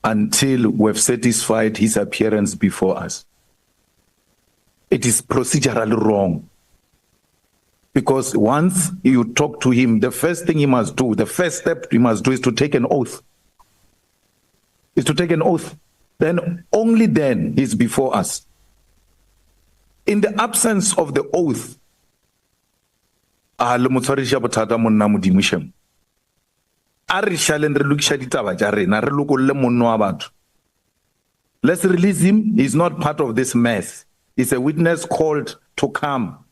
until we've satisfied his appearance before us. It is procedurally wrong. Because once you talk to him, the first thing he must do, the first step he must do is to take an oath. Is to take an oath. Then, only then, he's before us. In the absence of the oath, let's release him. He's not part of this mess. He's a witness called to come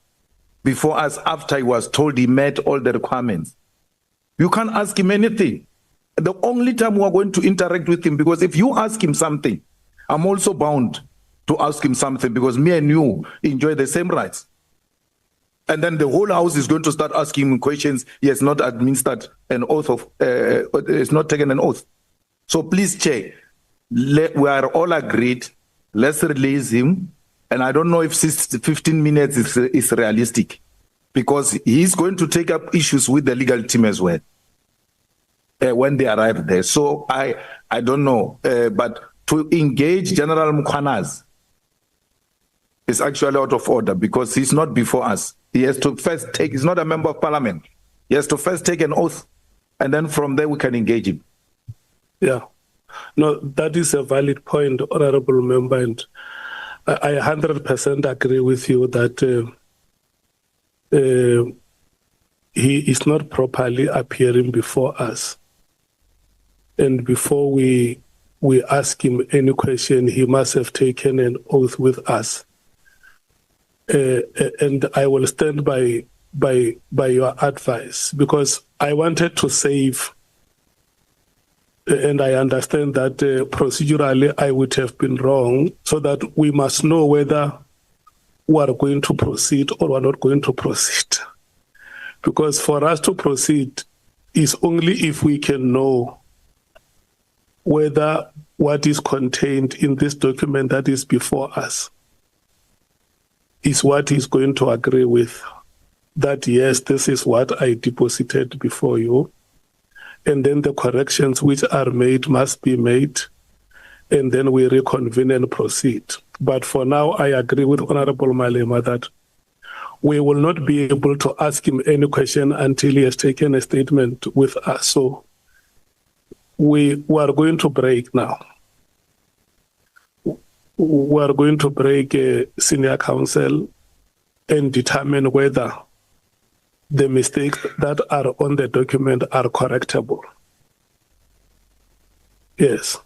before us after he was told he met all the requirements. You can't ask him anything. The only time we are going to interact with him, because if you ask him something, I'm also bound to ask him something, because me and you enjoy the same rights. And then the whole house is going to start asking him questions. He has not administered an oath of, has not taken an oath. So please, Chair, we are all agreed. Let's release him. And I don't know if 15 minutes is realistic, because he's going to take up issues with the legal team as well when they arrive there. So I don't know, but to engage General Mkhwanazi is actually out of order, because he's not before us. He has to first take, he's not a member of parliament. He has to first take an oath, and then from there we can engage him. Yeah, no, that is a valid point, Honorable Member, and I 100% agree with you that he is not properly appearing before us. And before we ask him any question, he must have taken an oath with us. And I will stand by your advice, because I wanted to save, and I understand that procedurally I would have been wrong, so that we must know whether we are going to proceed or we are not going to proceed. Because for us to proceed is only if we can know whether what is contained in this document that is before us is what he's going to agree with. That, yes, this is what I deposited before you. And then the corrections which are made must be made, and then we reconvene and proceed. But for now, I agree with Honorable Malema that we will not be able to ask him any question until he has taken a statement with us. So we are going to break now. We are going to break senior counsel and determine whether the mistakes that are on the document are correctable. Yes.